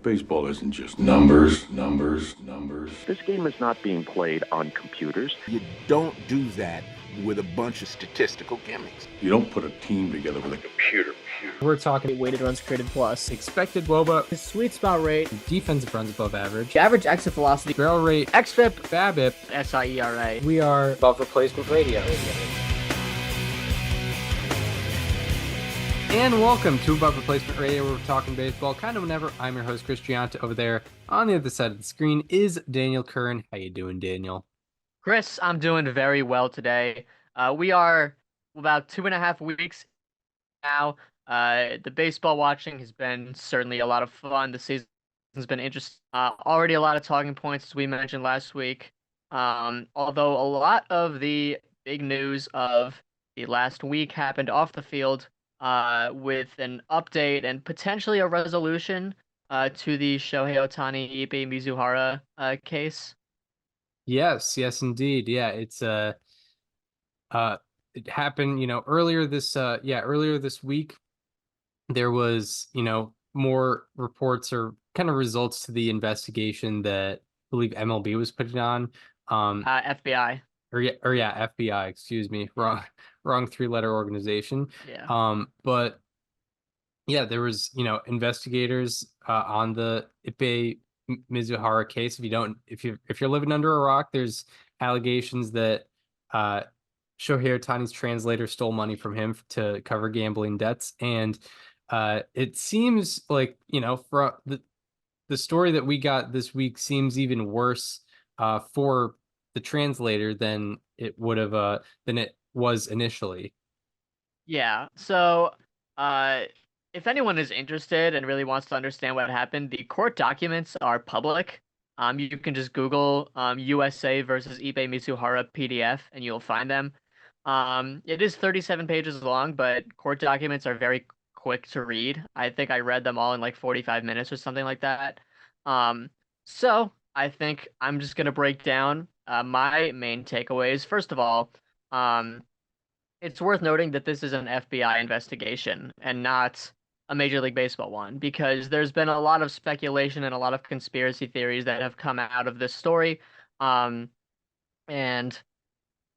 Baseball isn't just numbers, numbers, numbers. This game is not being played on computers. You don't do that with a bunch of statistical gimmicks. You don't put a team together with a computer. We're talking weighted runs created plus, expected WOBA, his sweet spot rate, defensive runs above average, average exit velocity, barrel rate, xFIP, BABIP, SIERA. We are above replacement radio. And welcome to Above Replacement Radio, where we're talking baseball kind of whenever. I'm your host, Chris Gianta. Over there on the other side of the screen is Daniel Curran. How you doing, Daniel? Chris, I'm doing very well today. We are about 2.5 weeks now. The baseball watching has been certainly a lot of fun. The season's been interesting. Already a lot of talking points, as we mentioned last week. Although a lot of the big news of the last week happened off the field, with an update and potentially a resolution to the Shohei Ohtani Ippei Mizuhara case. Yes, indeed. Yeah, it's it happened, earlier this week. There was, more reports or kind of results to the investigation that I believe MLB was putting on. FBI. FBI, excuse me. Wrong three-letter organization. Yeah. But yeah, there was, investigators on the Ippei Mizuhara case. If you're living under a rock, there's allegations that Shohei Ohtani's translator stole money from him to cover gambling debts, and it seems like, from the story that we got this week seems even worse for the translator than it was initially. Yeah. So, if anyone is interested and really wants to understand what happened, the court documents are public. You can just Google USA versus Ippei Mizuhara PDF and you'll find them. It is 37 pages long, but court documents are very quick to read. I think I read them all in like 45 minutes or something like that. So I think I'm just gonna break down my main takeaways. First of all, it's worth noting that this is an FBI investigation and not a Major League Baseball one, because there's been a lot of speculation and a lot of conspiracy theories that have come out of this story. And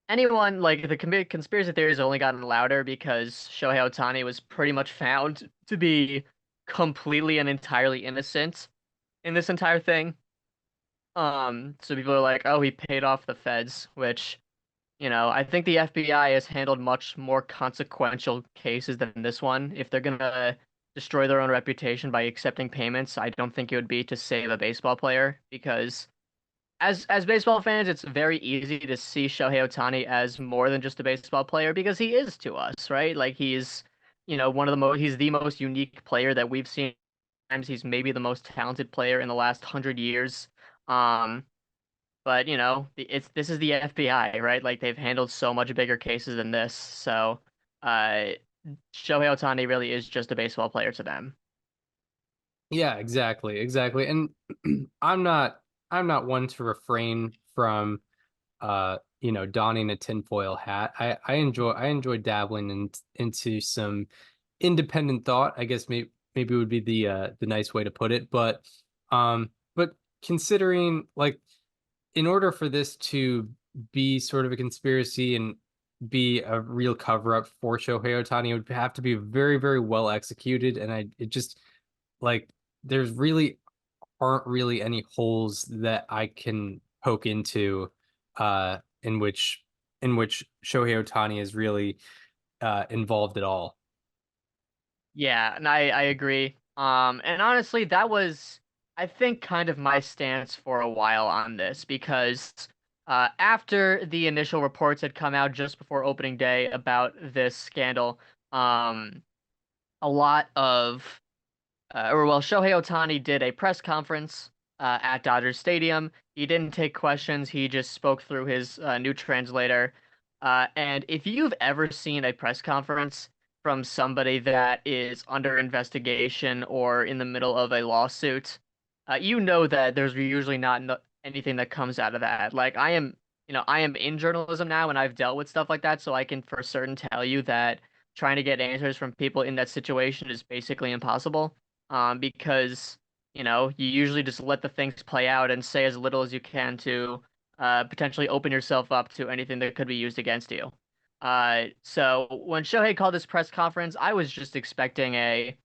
anyone, like, the conspiracy theories have only gotten louder because Shohei Ohtani was pretty much found to be completely and entirely innocent in this entire thing. So people are like, oh, he paid off the feds, which, I think the FBI has handled much more consequential cases than this one. If they're gonna destroy their own reputation by accepting payments, I don't think it would be to save a baseball player, because as baseball fans, it's very easy to see Shohei Ohtani as more than just a baseball player, because he is to us, right? Like, he's, he's the most unique player that we've seen. Sometimes he's maybe the most talented player in the last 100 years. But this is the FBI, right? Like, they've handled so much bigger cases than this. So, Shohei Ohtani really is just a baseball player to them. Yeah, exactly. And I'm not one to refrain from donning a tinfoil hat. I enjoy dabbling into some independent thought, I guess. Maybe would be the nice way to put it. But considering, like, in order for this to be sort of a conspiracy and be a real cover-up for Shohei Ohtani, it would have to be very, very well executed. And it just, like, there's aren't really any holes that I can poke into in which Shohei Ohtani is really involved at all. Yeah, and I agree. And honestly, that was, I think, kind of my stance for a while on this, because after the initial reports had come out just before opening day about this scandal, a lot of Shohei Ohtani did a press conference at Dodger Stadium. He didn't take questions. He just spoke through his new translator. And if you've ever seen a press conference from somebody that is under investigation or in the middle of a lawsuit, you know that there's usually not anything that comes out of that. Like, I am in journalism now, and I've dealt with stuff like that, so I can for certain tell you that trying to get answers from people in that situation is basically impossible. Because you usually just let the things play out and say as little as you can to potentially open yourself up to anything that could be used against you. So when Shohei called this press conference, I was just expecting I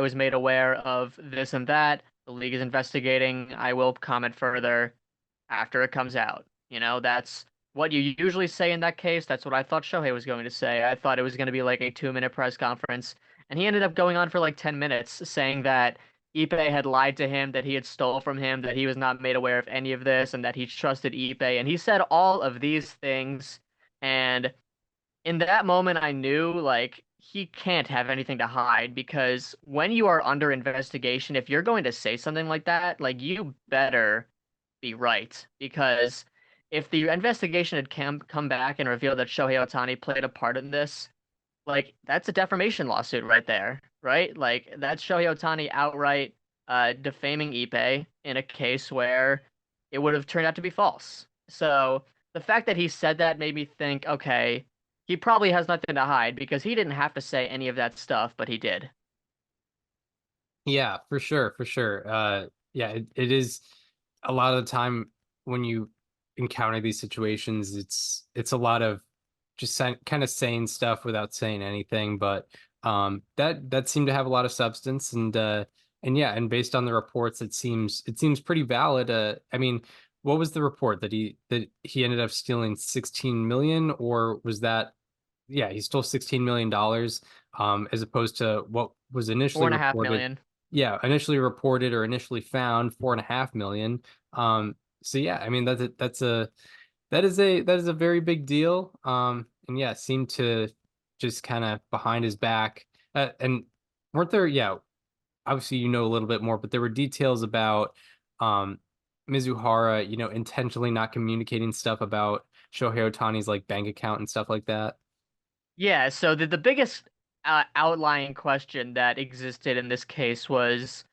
was made aware of this and that. The league is investigating. I will comment further after it comes out. That's what you usually say in that case. That's what I thought Shohei was going to say. I thought it was going to be like a 2-minute press conference. And he ended up going on for like 10 minutes saying that Ippei had lied to him, that he had stole from him, that he was not made aware of any of this, and that he trusted Ippei. And he said all of these things. And in that moment, I knew like he can't have anything to hide because when you are under investigation, if you're going to say something like that, like you better be right. Because if the investigation had come back and revealed that Shohei Ohtani played a part in this, like that's a defamation lawsuit right there, right? Like that's Shohei Ohtani outright defaming Ippei in a case where it would have turned out to be false. So the fact that he said that made me think, okay, he probably has nothing to hide because he didn't have to say any of that stuff, but he did. Yeah, for sure, for sure. Yeah, it is a lot of the time when you encounter these situations, it's a lot of just kind of saying stuff without saying anything, but that seemed to have a lot of substance and yeah, and based on the reports, it seems pretty valid. I mean, what was the report that he ended up stealing 16 million, or was that yeah, he stole $16 million, as opposed to what was Four initially and a half reported. million. Yeah, initially reported or initially found 4.5 million. So yeah, I mean that is a very big deal. And yeah, seemed to just kind of behind his back. And weren't there? Yeah, obviously you know a little bit more, but there were details about um Mizuhara, intentionally not communicating stuff about Shohei Ohtani's like bank account and stuff like that. Yeah, so the biggest outlying question that existed in this case was,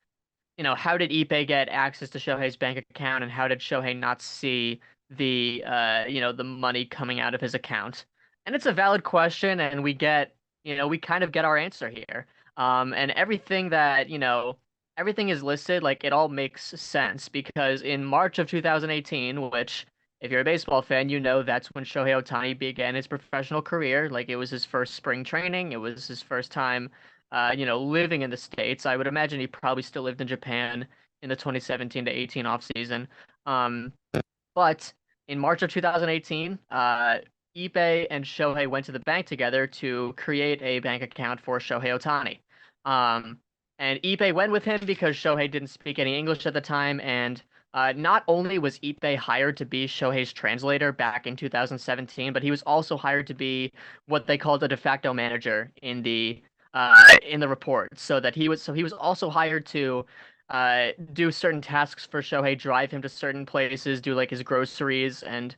how did Ippei get access to Shohei's bank account, and how did Shohei not see the money coming out of his account? And it's a valid question, and we kind of get our answer here. And everything is listed, like it all makes sense because in March of 2018, which if you're a baseball fan, you know that's when Shohei Ohtani began his professional career. Like it was his first spring training, it was his first time living in the States. I would imagine he probably still lived in Japan in the 2017 to 18 offseason. Um, but in March of 2018, Ippei and Shohei went to the bank together to create a bank account for Shohei Ohtani. Um, and Ippei went with him because Shohei didn't speak any English at the time. And not only was Ippei hired to be Shohei's translator back in 2017, but he was also hired to be what they called a de facto manager in the report. So he was also hired to do certain tasks for Shohei, drive him to certain places, do like his groceries, and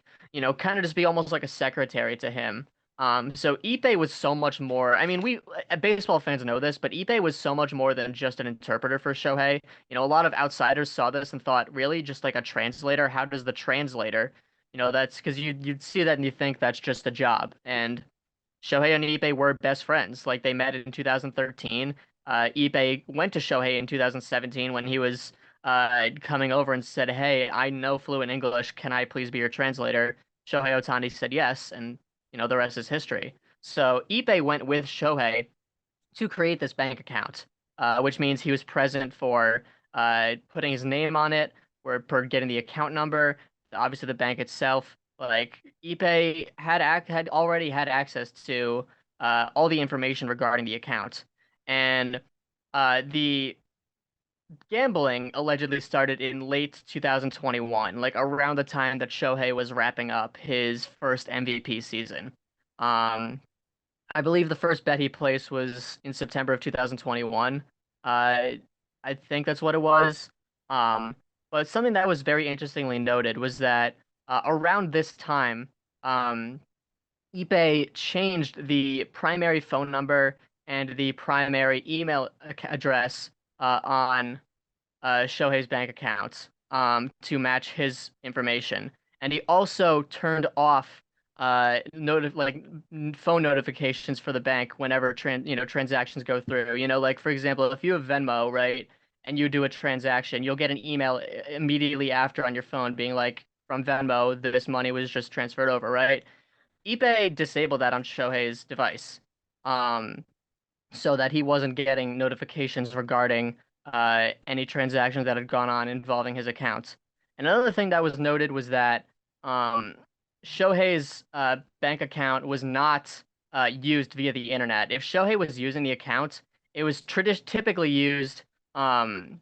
kind of just be almost like a secretary to him. So Ippei was so much more. I mean, we baseball fans know this, but Ippei was so much more than just an interpreter for Shohei. A lot of outsiders saw this and thought, really, just like a translator? How does the translator? That's because you'd see that and you think that's just a job. And Shohei and Ippei were best friends. Like they met in 2013. Ippei went to Shohei in 2017 when he was coming over and said, "Hey, I know fluent English. Can I please be your translator?" Shohei Ohtani said yes, and the rest is history. So Ippei went with Shohei to create this bank account, which means he was present for putting his name on it, for getting the account number, obviously the bank itself. Like Ippei had already had access to all the information regarding the account, and the gambling allegedly started in late 2021, like around the time that Shohei was wrapping up his first MVP season. Um, I believe the first bet he placed was in September of 2021. I think that's what it was. Um, but something that was very interestingly noted was that around this time, Ippei changed the primary phone number and the primary email address on Shohei's bank accounts to match his information. And he also turned off phone notifications for the bank whenever transactions go through. Like for example, if you have Venmo, right, and you do a transaction, you'll get an email immediately after on your phone being like, from Venmo, this money was just transferred over, right? Ippei disabled that on Shohei's device, um, so that he wasn't getting notifications regarding any transactions that had gone on involving his account. Another thing that was noted was that um, Shohei's bank account was not used via the internet. If Shohei was using the account, it was typically used. Um,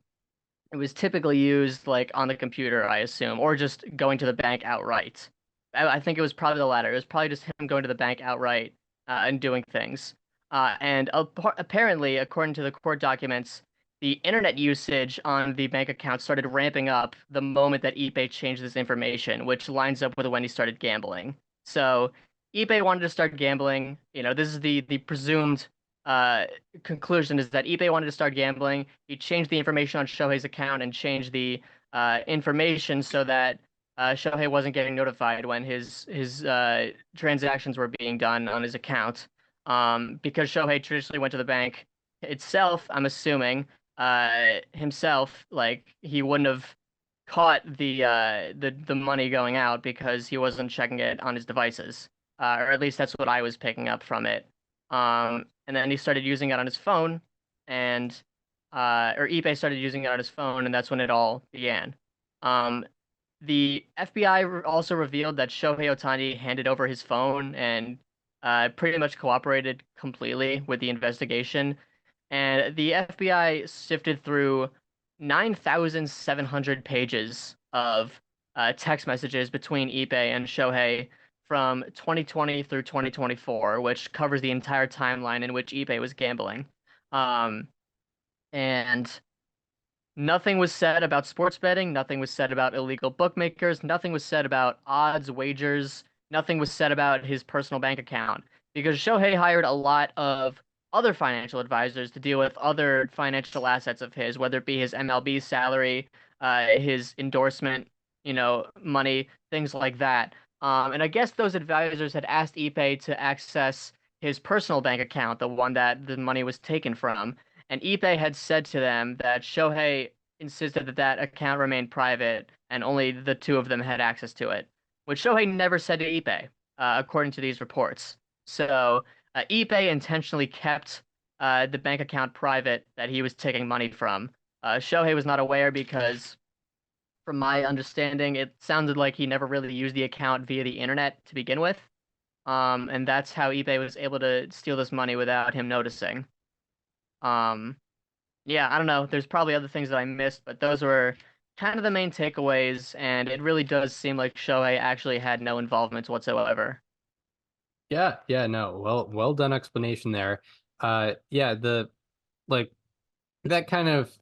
it was typically used like on the computer, I assume, or just going to the bank outright. I think it was probably the latter. It was probably just him going to the bank outright and doing things. And apparently, according to the court documents, the internet usage on the bank account started ramping up the moment that Ippei changed this information, which lines up with when he started gambling. So Ippei wanted to start gambling. This is the presumed uh, conclusion is that Ippei wanted to start gambling. He changed the information on Shohei's account and changed the information so that Shohei wasn't getting notified when his transactions were being done on his account. Because Shohei traditionally went to the bank itself, I'm assuming himself, like he wouldn't have caught the money going out because he wasn't checking it on his devices, or at least that's what I was picking up from it. And then he started using it on his phone, and or Ippei started using it on his phone, and that's when it all began. Um, the FBI also revealed that Shohei Ohtani handed over his phone and pretty much cooperated completely with the investigation. And the FBI sifted through 9,700 pages of text messages between Ippei and Shohei from 2020 through 2024, which covers the entire timeline in which Ippei was gambling. And nothing was said about sports betting, nothing was said about illegal bookmakers, nothing was said about odds, wagers, nothing was said about his personal bank account because Shohei hired a lot of other financial advisors to deal with other financial assets of his, whether it be his MLB salary, his endorsement, money, things like that. And I guess those advisors had asked Ippei to access his personal bank account, the one that the money was taken from. And Ippei had said to them that Shohei insisted that that account remained private and only the two of them had access to it, which Shohei never said to Ippei, according to these reports. So Ippei intentionally kept the bank account private that he was taking money from. Shohei was not aware because, from my understanding, it sounded like he never really used the account via the internet to begin with. And that's how Ippei was able to steal this money without him noticing. Yeah, I don't know. There's probably other things that I missed, but those were kind of the main takeaways, and it really does seem like Shohei actually had no involvement whatsoever. Yeah, no. Well done explanation there. Yeah, the like that kind of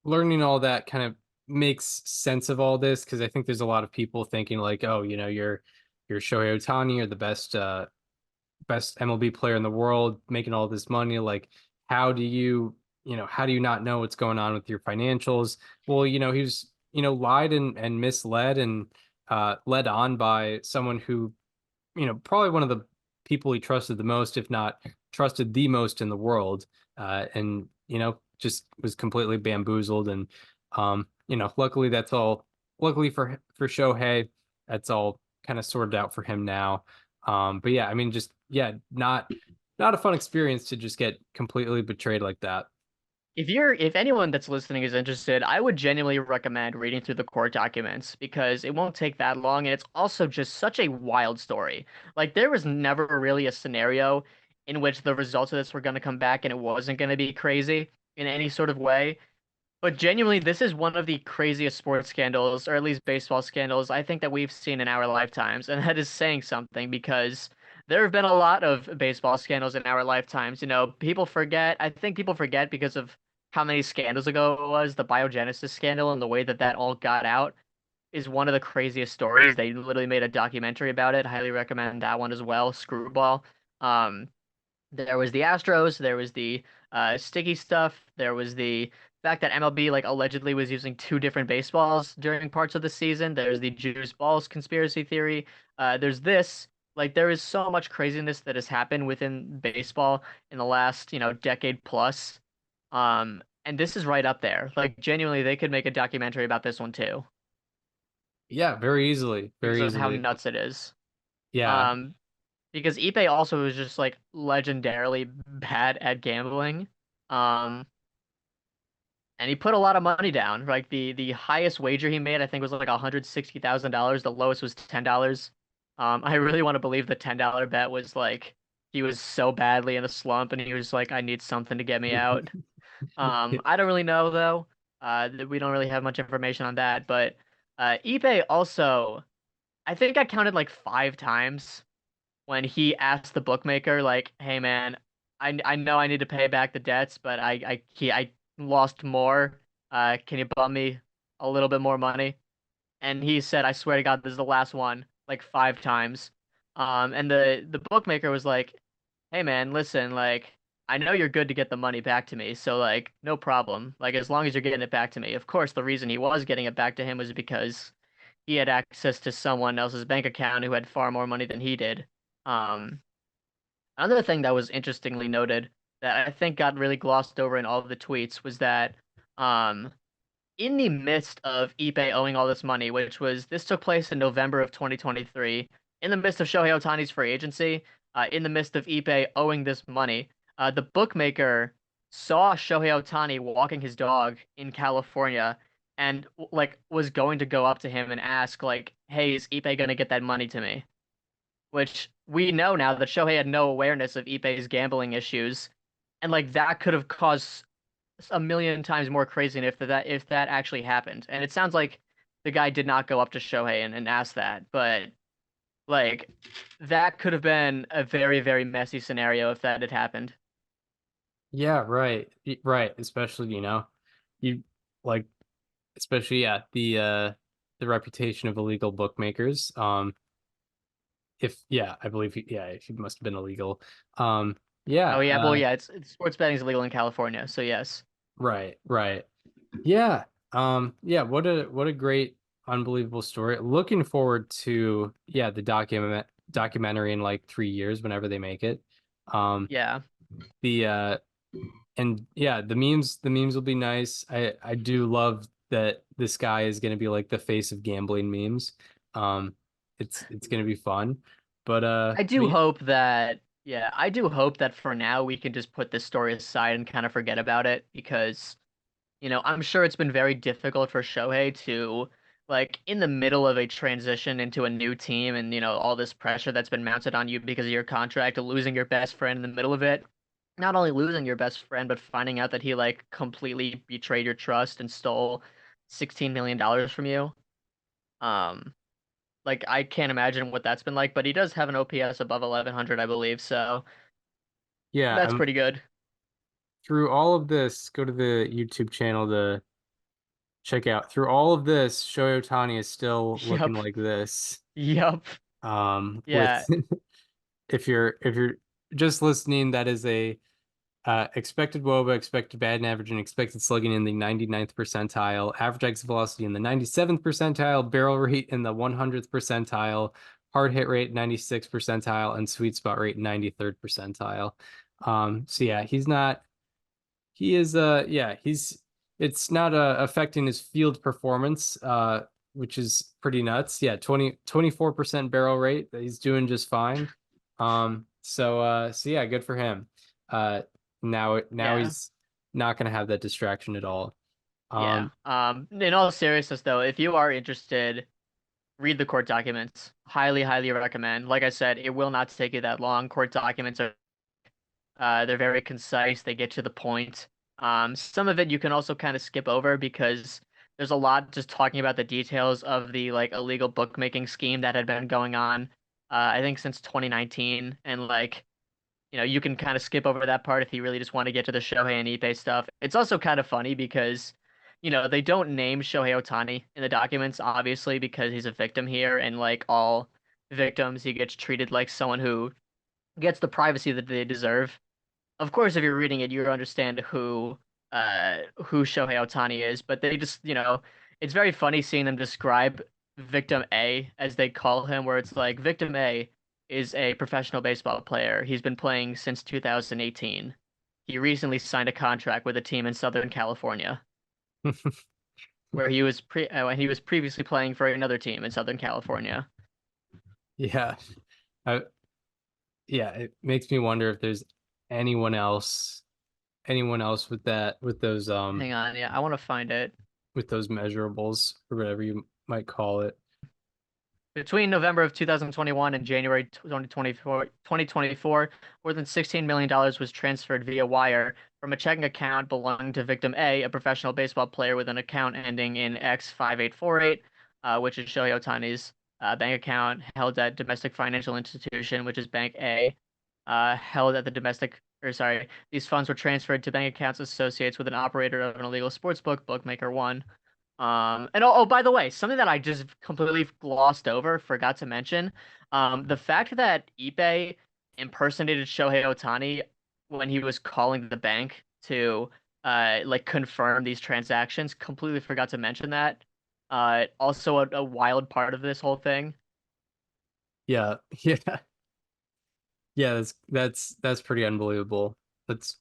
learning all that kind of makes sense of all this because I think there's a lot of people thinking like, oh, you're Shohei Ohtani, you're the best MLB player in the world, making all this money. Like, how do you not know what's going on with your financials? Well, he was, lied and misled and led on by someone who, probably one of the people he trusted the most, if not trusted the most in the world. And, just was completely bamboozled. And, luckily luckily for Shohei, that's all kind of sorted out for him now. But yeah, I mean, just, yeah, not a fun experience to just get completely betrayed like that. If anyone that's listening is interested, I would genuinely recommend reading through the court documents because it won't take that long and it's also just such a wild story. Like there was never really a scenario in which the results of this were going to come back and it wasn't going to be crazy in any sort of way. But genuinely, this is one of the craziest sports scandals, or at least baseball scandals, I think that we've seen in our lifetimes. And that is saying something because there have been a lot of baseball scandals in our lifetimes. People forget, I think people forget because of how many scandals ago it was, the biogenesis scandal and the way that that all got out is one of the craziest stories. They literally made a documentary about it. Highly recommend that one as well. Screwball. Um, there was the Astros, there was the sticky stuff, there was the fact that MLB like allegedly was using two different baseballs during parts of the season. There's the juice balls conspiracy theory. There's this. Like there is so much craziness that has happened within baseball in the last, decade plus. And this is right up there. Like genuinely, they could make a documentary about this one too Yeah, very easily, because very of how easily. nuts it is. Yeah. Um, because Ippei also was just like legendarily bad at gambling. Um, and he put a lot of money down. Like the highest wager he made, I think, was like $160,000. The lowest was $10. I really want to believe the $10 bet was like he was so badly in a slump and he was like, I need something to get me out. I don't really know though. We don't really have much information on that, but Ippei also, I think I counted like 5 times when he asked the bookmaker, like, "Hey man, I know I need to pay back the debts, but I lost more. Can you bum me a little bit more money?" And he said, "I swear to God, this is the last one," like 5 times. And the bookmaker was like, "Hey man, listen, like I know you're good to get the money back to me, so like no problem. Like as long as you're getting it back to me." Of course, the reason he was getting it back to him was because he had access to someone else's bank account who had far more money than he did. Um, Another thing that was interestingly noted that I think got really glossed over in all of the tweets was that um, in the midst of Ippei owing all this money, this took place in November of 2023, in the midst of Shohei Ohtani's free agency, in the midst of Ippei owing this money, the bookmaker saw Shohei Ohtani walking his dog in California and like was going to go up to him and ask like, "Hey, is Ippei gonna get that money to me?" Which we know now that Shohei had no awareness of Ippei's gambling issues, and like that could have caused a million times more craziness if that actually happened. And it sounds like the guy did not go up to Shohei and ask that, but like that could have been a very, very messy scenario if that had happened. Yeah, right. Right. Especially, you like especially yeah, the reputation of illegal bookmakers. If yeah, I believe yeah, he must have been illegal. Yeah, Oh yeah, well yeah, it's sports betting is illegal in California, so yes. right, right. Yeah. Yeah, what a great unbelievable story. Looking forward to yeah, the documentary in like 3 years whenever they make it. Um Yeah. the and yeah, the memes will be nice. I do love that this guy is going to be like the face of gambling memes. Um it's going to be fun. But yeah, I do hope that for now we can just put this story aside and kind of forget about it because I'm sure it's been very difficult for Shohei to, like, in the middle of a transition into a new team and, all this pressure that's been mounted on you because of your contract, losing your best friend in the middle of it. Not only losing your best friend, but finding out that he, like, completely betrayed your trust and stole $16 million from you. Um, like, I can't imagine what that's been like, but he does have an OPS above 1100, I believe, so yeah, that's I'm pretty good. through all of this, go to the YouTube channel to check out. Through all of this, Shohei Ohtani is still looking Yup. like this. Yup. With Yeah. if you're just listening, that is a expected WOBA, expected batting average, and expected slugging in the 99th percentile, average exit velocity in the 97th percentile, barrel rate in the 100th percentile, hard hit rate 96th percentile, and sweet spot rate 93rd percentile. So yeah, he is yeah, it's not affecting his field performance, which is pretty nuts. Yeah, 24% barrel rate. He's doing just fine. So yeah, good for him. Uh now Yeah. he's not gonna have that distraction at all. Yeah. Um In all seriousness though, if you are interested, read the court documents. Highly, highly recommend. Like I said, it will not take you that long. Court documents are they're very concise, they get to the point. Some of it you can also kind of skip over because there's a lot just talking about the details of the like illegal bookmaking scheme that had been going on I think since 2019 and like you can kind of skip over that part if you really just want to get to the Shohei and Ippei stuff. It's also kind of funny because, they don't name Shohei Ohtani in the documents, obviously, because he's a victim here, and like all victims, he gets treated like someone who gets the privacy that they deserve. Of course, if you're reading it, you understand who Shohei Ohtani is, but they just, it's very funny seeing them describe Victim A as they call him, where it's like Victim A is a professional baseball player. He's been playing since 2018. he recently signed a contract with a team in Southern California, where when he was previously playing for another team in Southern California. Yeah. I, yeah, it makes me wonder if there's anyone else with that Hang on, yeah, I want to find it. with those measurables or whatever you might call it. Between November of 2021 and January 2024, more than $16 million was transferred via wire from a checking account belonging to victim A professional baseball player with an account ending in X5848, which is Shohei Ohtani's bank account, held at domestic financial institution, which is Bank A, held at the domestic, or sorry, these funds were transferred to bank accounts associates with an operator of an illegal sportsbook, Bookmaker One. And by the way, something that I just completely glossed over, forgot to mention, the fact that Ippei impersonated Shohei Ohtani when he was calling the bank to like confirm these transactions, completely forgot to mention that. Also a wild part of this whole thing. Yeah. Yeah. Yeah, that's pretty unbelievable. That's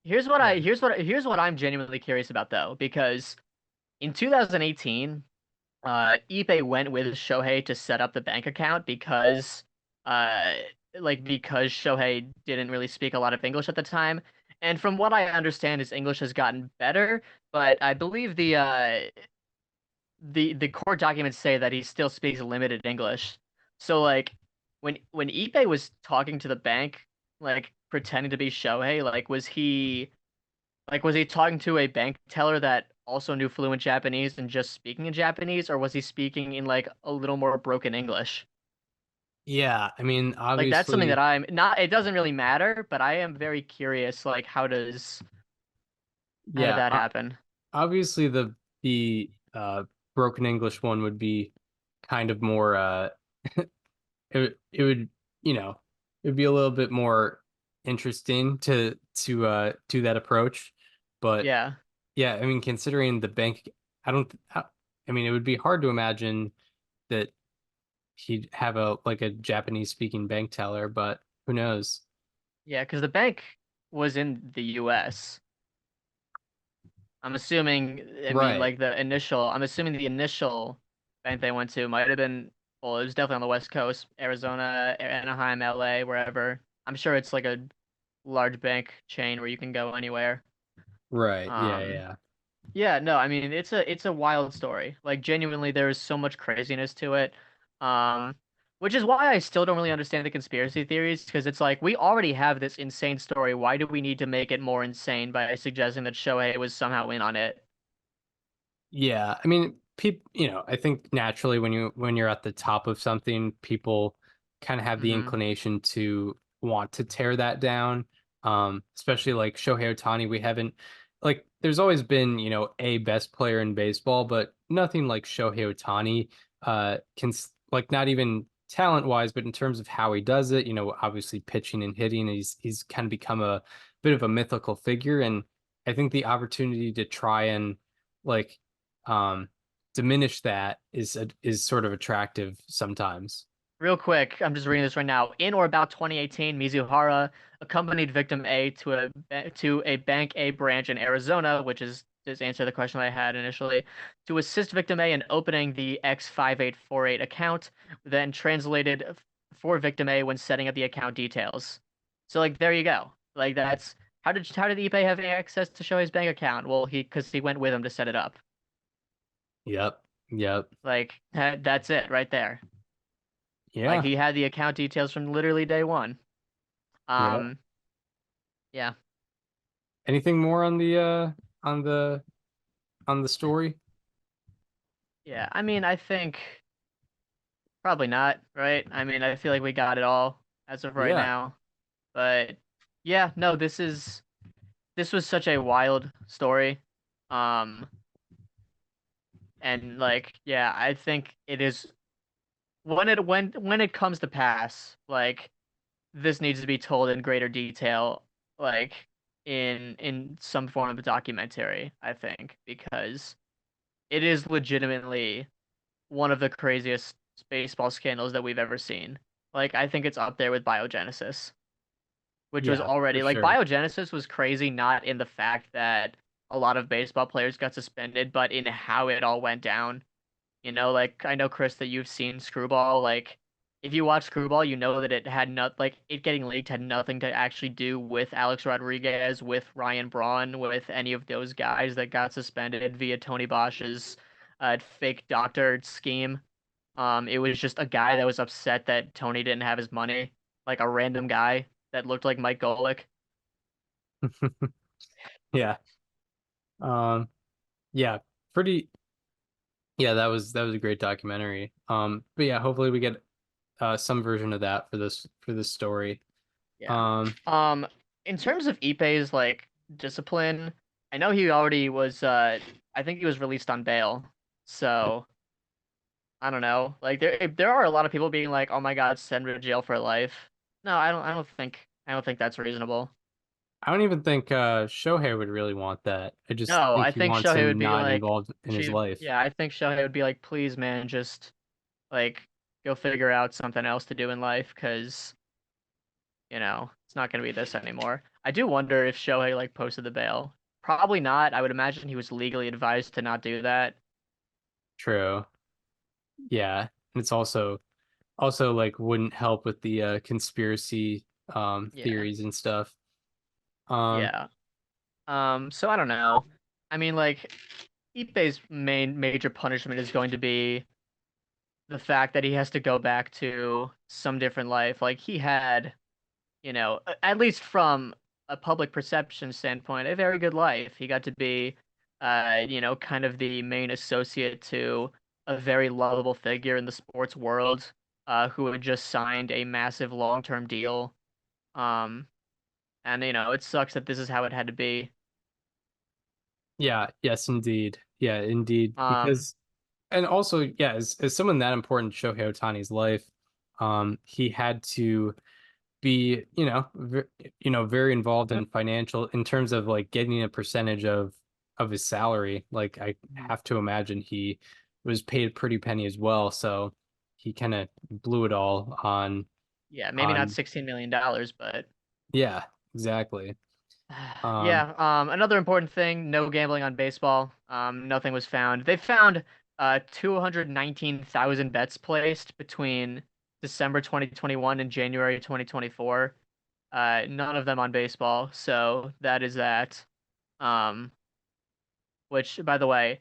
yeah. Here's what I'm genuinely curious about though, because in 2018, Ippei went with Shohei to set up the bank account because uh because Shohei didn't really speak a lot of English at the time. And from what I understand, his English has gotten better, but I believe the court documents say that he still speaks limited English. So like when Ippei was talking to the bank, like pretending to be Shohei, was he talking to a bank teller that also knew fluent Japanese and just speaking in Japanese, or was he speaking in like a little more broken English? Yeah, I mean, Like that's something that obviously, I'm not. It doesn't really matter, but I am very curious. Like, how did yeah, that happen? obviously the broken English one would be kind of more it would, you know, it would be a little bit more interesting to do that approach. But Yeah, yeah, I mean, considering the bank, I don't I mean, it would be hard to imagine that he'd have a Japanese speaking bank teller, but who knows? yeah, because the bank was in the U.S. I'm assuming. I mean, Right. like the initial. I'm assuming the initial bank they went to might have been. Well, it was definitely on the West Coast, Arizona, Anaheim, LA, wherever. I'm sure it's like a large bank chain where you can go anywhere. Right. Yeah, Um, yeah. yeah, no, I mean it's a wild story. Like genuinely, there is so much craziness to it. Um, which is why I still don't really understand the conspiracy theories because it's like we already have this insane story. Why do we need to make it more insane by suggesting that Shohei was somehow in on it? Yeah, I mean, I think naturally when you're at the top of something, people kind of have the Mm-hmm. inclination to want to tear that down. Especially like Shohei Ohtani, we haven't like there's always been, a best player in baseball, but nothing like Shohei Ohtani like not even talent-wise, but in terms of how he does it, obviously pitching and hitting, he's kind of become a bit of a mythical figure, and I think the opportunity to try and like um diminish that is sort of attractive sometimes. Real quick, I'm just reading this right now. In or about 2018, Mizuhara accompanied victim A to a Bank A branch in Arizona, which is just answer the question I had initially, to assist victim A in opening the X5848 account, then translated for victim A when setting up the account details. So like there you go. Like that's how did Ippei have access to show his bank account? Well, because he went with him to set it up. Yep. Yep. Like that's it right there. Like Yeah. he had the account details from literally day one. Yep. Um, yeah, Anything more on on the on the story? yeah. I mean, I think probably not, right? I mean, I feel like we got it all as of right Yeah. now. But yeah, no, this was such a wild story. Um, and like, yeah, I think it is when it comes to pass, like this needs to be told in greater detail, like in some form of a documentary, I think, because it is legitimately one of the craziest baseball scandals that we've ever seen. Like, I think it's up there with biogenesis. which was Yeah, already for like sure. biogenesis was crazy, not in the fact that a lot of baseball players got suspended, but in how it all went down. Like I know Chris that you've seen Screwball. Like if you watch Screwball, you know that it had not like it getting leaked had nothing to actually do with Alex Rodriguez, with Ryan Braun, with any of those guys that got suspended via Tony Bosch's fake doctor scheme. It was just a guy that was upset that Tony didn't have his money, like a random guy that looked like Mike Golick. Yeah. Um, yeah, pretty. Yeah, that was a great documentary. But yeah, hopefully we get some version of that for this story. Yeah. Um, Um, in terms of Ippei's like discipline, I know he already was. I think he was released on bail. So I don't know. Like there are a lot of people being like, "Oh my God, send him to jail for life." No, I don't. I don't think that's reasonable. I don't even think Shohei would really want that. I just No, think I he think wants Shohei would him be not like, involved in his life. yeah, I think Shohei would be like, please, man, just like go figure out something else to do in life, because it's not gonna be this anymore. I do wonder if Shohei like posted the bail. Probably not. I would imagine he was legally advised to not do that. True. Yeah. And it's also like wouldn't help with the conspiracy Yeah, theories and stuff. Um, yeah. So I don't know. I mean, like, Ippei's main major punishment is going to be the fact that he has to go back to some different life. Like he had, at least from a public perception standpoint, a very good life. He got to be, kind of the main associate to a very lovable figure in the sports world, who had just signed a massive long-term deal. Um, and it sucks that this is how it had to be. yeah, yes, indeed. Yeah, indeed. Um, Because and also, yeah, as someone that important to Shohei Ohtani's life, he had to be, very involved in financial in terms of like getting a percentage of his salary. Like I have to imagine he was paid a pretty penny as well, so he kind of blew it all yeah, maybe not on $16 million, but yeah, exactly. Um, yeah. Another important thing: no gambling on baseball. Nothing was found. They found 219,000 bets placed between December 2021 and January 2024. None of them on baseball. So that is that. Um, which, by the way,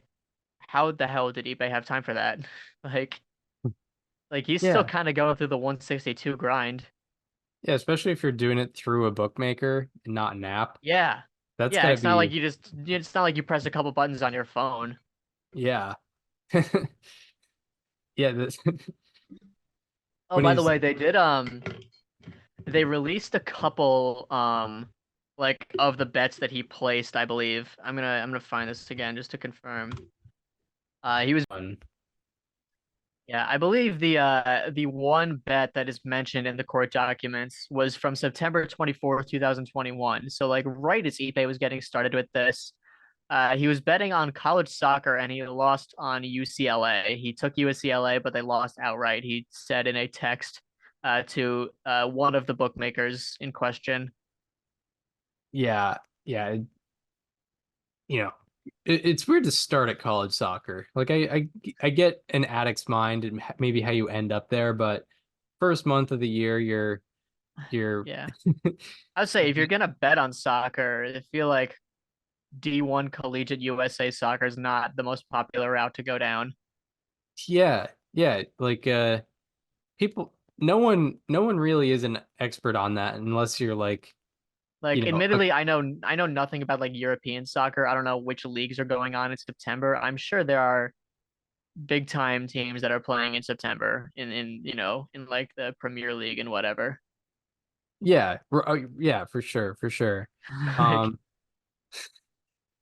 how the hell did eBay have time for that? Like, like he's still yeah. kind of going through the 162 grind. Yeah, especially if you're doing it through a bookmaker and not an app. Yeah. That's Yeah, gotta it's not like be you just it's not like you press a couple buttons on your phone. yeah. Yeah, this Oh, when by the he's way, they released a couple like of the bets that he placed, I believe. I'm gonna find this again just to confirm. He was on. Yeah, I believe the one bet that is mentioned in the court documents was from September 24th, 2021. So like right as Ippei was getting started with this, he was betting on college soccer and he lost on UCLA. He took UCLA, but they lost outright. He said in a text to one of the bookmakers in question. Yeah, yeah, you know, it's weird to start at college soccer. Like I get an addict's mind and maybe how you end up there, but first month of the year you're Yeah, I'd say if you're gonna bet on soccer, I feel like D1 Collegiate USA soccer is not the most popular route to go down. yeah, yeah, like people no one really is an expert on that unless you're like, Like, a, admittedly, I know nothing about like European soccer. I don't know which leagues are going on in September. I'm sure there are big time teams that are playing in September in like the Premier League and whatever. yeah, yeah, for sure, for sure. Like, Um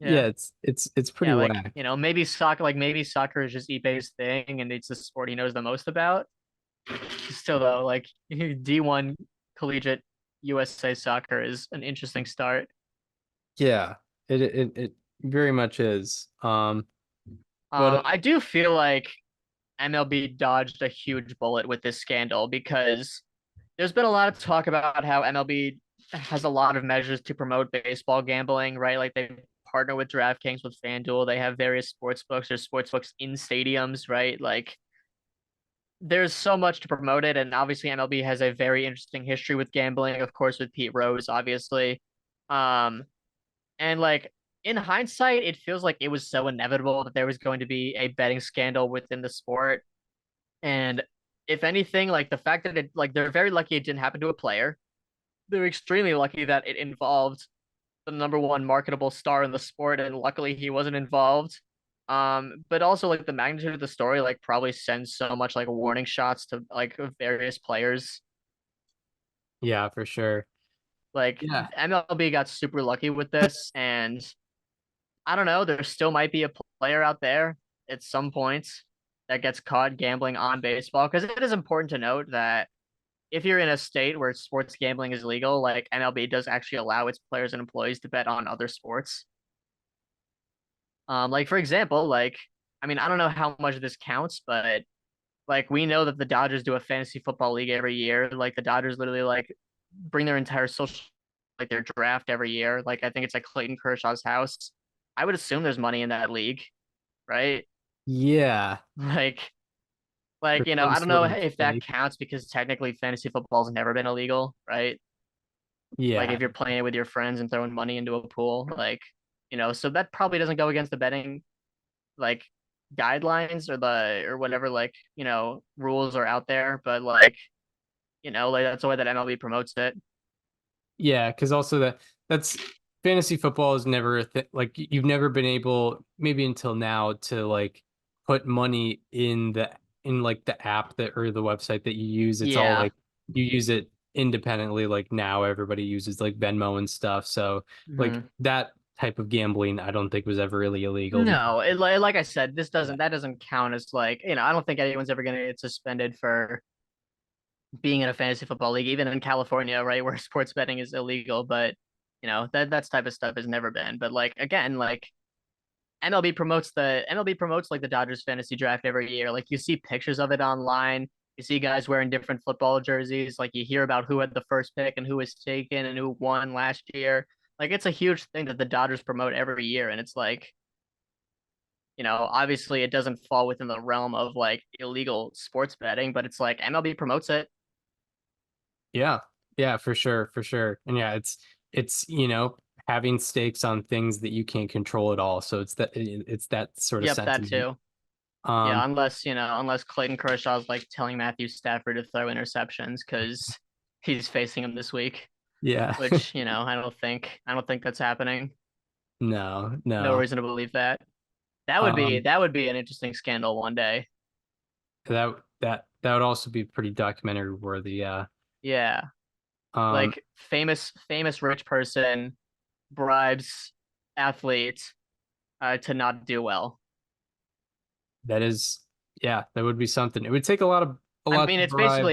yeah. yeah, it's Yeah, pretty like, whack. maybe soccer is just Ippei's thing and it's the sport he knows the most about. Still though, like D1 collegiate USA soccer is an interesting start. Yeah, it very much is. But I do feel like MLB dodged a huge bullet with this scandal because there's been a lot of talk about how MLB has a lot of measures to promote baseball gambling, right? Like they partner with DraftKings, with FanDuel. They have various sports books. There's sports books in stadiums, right? Like there's so much to promote it, and obviously MLB has a very interesting history with gambling, of course, with Pete Rose, obviously. Um, and like in hindsight, it feels like it was so inevitable that there was going to be a betting scandal within the sport. And if anything, like the fact that it like they're very lucky it didn't happen to a player. They're extremely lucky that it involved the number one marketable star in the sport, and luckily he wasn't involved. But also like the magnitude of the story like probably sends so much like warning shots to like various players. Yeah, for sure. Like Yeah. MLB got super lucky with this, and I don't know, there still might be a player out there at some point that gets caught gambling on baseball, because it is important to note that if you're in a state where sports gambling is legal, like MLB does actually allow its players and employees to bet on other sports. Like for example, like I mean, I don't know how much this counts, but like we know that the Dodgers do a fantasy football league every year. Like the Dodgers literally like bring their entire social like their draft every year. Like I think it's like Clayton Kershaw's house. I would assume there's money in that league, right? Yeah. Like For you know, some I don't know sort of if that stake. counts because technically fantasy football's never been illegal, right? Like Yeah. if you're playing with your friends and throwing money into a pool, like, you know, so that probably doesn't go against the betting like guidelines or the or whatever like, you know, rules are out there, but like, you know, like that's the way that MLB promotes it. Yeah, because also that's fantasy football is never a like you've never been able, maybe until now, to like put money in like the app that or the website that you use. It's all Yeah. like you use it independently. Like now everybody uses like Venmo and stuff. So like Mhm. that type of gambling I don't think was ever really illegal because No, like I said, this yeah. doesn't that doesn't count as like, you know, I don't think anyone's ever gonna get suspended for being in a fantasy football league, even in California, right, where sports betting is illegal. But you know, that's type of stuff has never been. But like again, like MLB promotes like the Dodgers fantasy draft every year. Like you see pictures of it online. You see guys wearing different football jerseys. Like you hear about who had the first pick and who was taken and who won last year. Like it's a huge thing that the Dodgers promote every year. And it's like, you know, obviously it doesn't fall within the realm of like illegal sports betting, but it's like MLB promotes it. Yeah. Yeah, for sure, for sure. And yeah, it's having stakes on things that you can't control at all. So it's that sort of Yep, that sentiment. too. Yeah, Um, unless, you know, unless Clayton Kershaw's like telling Matthew Stafford to throw interceptions because he's facing him this week, yeah. which, you know, I don't think that's happening. No, No no. reason to believe that. Um, That would be an interesting scandal one day. that would also be pretty documentary worthy, yeah. Yeah. Um, Like famous rich person bribes athlete to not do well. that is, yeah, that would be something. It would take a I lot mean, to bribe.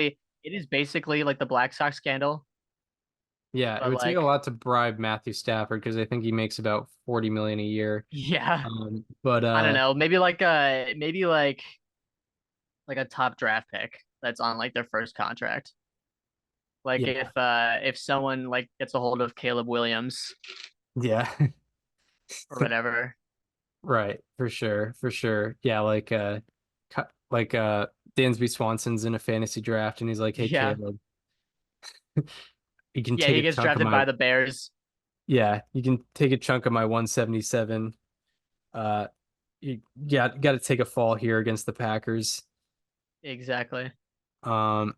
it is basically like the Black Sox scandal, Yeah, it but would take a like lot to bribe Matthew Stafford because I think he makes about 40 million a year. yeah, But I don't know, maybe like a top draft pick that's on like their first contract. Like yeah, if someone like gets a hold of Caleb Williams yeah. or whatever. Right, for sure, for sure. Yeah, like Dansby Swanson's in a fantasy draft and he's like, "Hey Yeah. Caleb, you can Yeah, take he a gets chunk of drafted my by the Bears. you can take a chunk of my 177. Uh you got to take a fall here against the Packers." Exactly. Um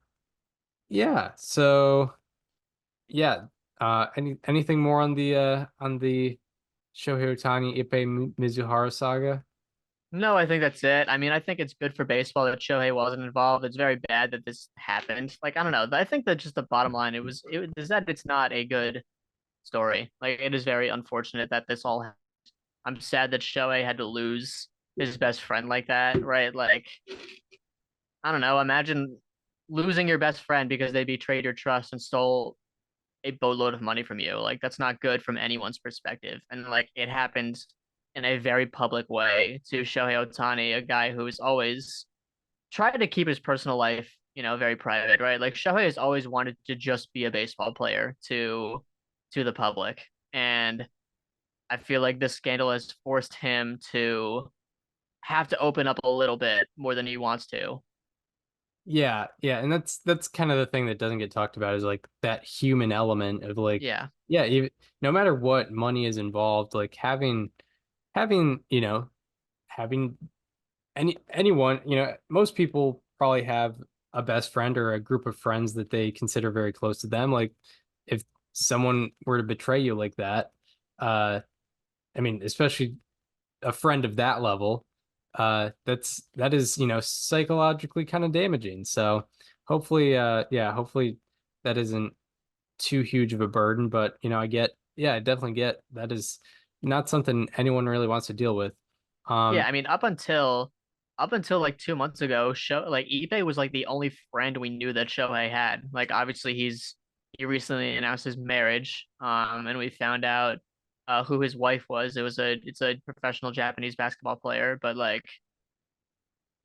yeah, so yeah, anything more on the Shohei Ohtani Ippei Mizuhara saga? No, I think that's it. I mean, I think it's good for baseball that Shohei wasn't involved. It's very bad that this happened. Like, I don't know. I think that just the bottom line is that it's not a good story. Like, it is very unfortunate that this all happened. I'm sad that Shohei had to lose his best friend like that, right? Like, I don't know. Imagine losing your best friend because they betrayed your trust and stole a boatload of money from you. Like that's not good from anyone's perspective. And like it happened in a very public way to Shohei Ohtani, a guy who's always tried to keep his personal life, very private, right? Like Shohei has always wanted to just be a baseball player to the public. And I feel like this scandal has forced him to have to open up a little bit more than he wants to. Yeah, and that's kind of the thing that doesn't get talked about is like that human element of like, Yeah. yeah, even, no matter what money is involved, like having having anyone, most people probably have a best friend or a group of friends that they consider very close to them. Like if someone were to betray you like that, uh, I mean, especially a friend of that level, that is, psychologically kind of damaging. So hopefully, yeah, hopefully that isn't too huge of a burden. But I definitely get that is not something anyone really wants to deal with. Yeah, Um, I mean, up until like 2 months ago, Ippei was like the only friend we knew that Shohei had. Like obviously he recently announced his marriage, and we found out who his wife was. It's a professional Japanese basketball player, but like,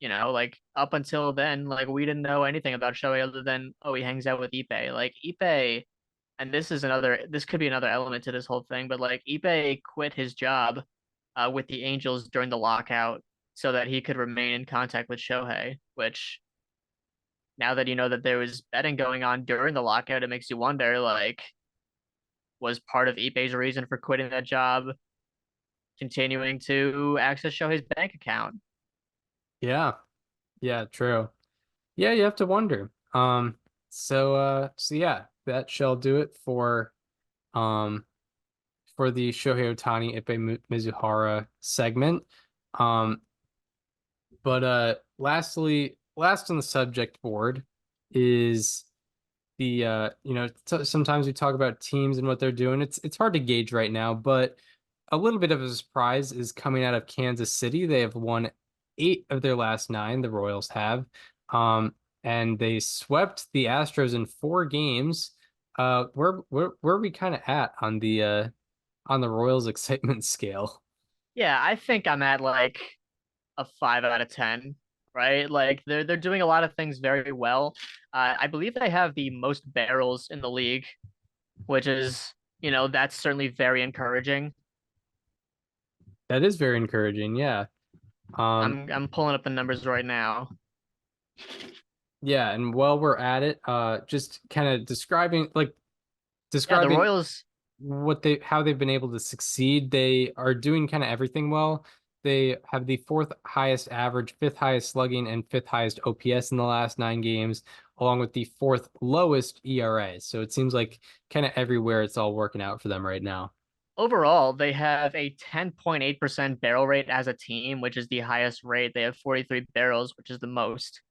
like up until then, like we didn't know anything about Shohei other than oh, he hangs out with Ippei. Like Ippei, and this could be another element to this whole thing, but like Ippei quit his job with the Angels during the lockout so that he could remain in contact with Shohei, which now that you know that there was betting going on during the lockout, it makes you wonder, like, was part of Ippei's reason for quitting that job continuing to access Shohei's bank account? yeah, yeah, true. Yeah, you have to wonder. So yeah, that shall do it um for the Shohei Ohtani Ippei Mizuhara segment. Um, but last on the subject board is the sometimes we talk about teams and what they're doing. It's hard to gauge right now, but a little bit of a surprise is coming out of Kansas City. They have won 8 of their last 9. The Royals have, and they swept the Astros in 4 games. Where are we kind of at on the Royals excitement scale? Yeah, I think I'm at like a 5 out of 10, right? Like they're doing a lot of things very well. I believe they have the most barrels in the league, which is, that's certainly very encouraging. That is very encouraging. Yeah. Um, I'm pulling up the numbers right now. yeah, and while we're at it, just kind of Yeah, the describing Royals. how they've been able to succeed. They are doing kind of everything well. They have the fourth highest average, fifth highest slugging, and fifth highest OPS in the last 9 games, along with the fourth lowest ERA. So it seems like kind of everywhere it's all working out for them right now. Overall, they have a 10.8% barrel rate as a team, which is the highest rate. They have 43 barrels, which is the most.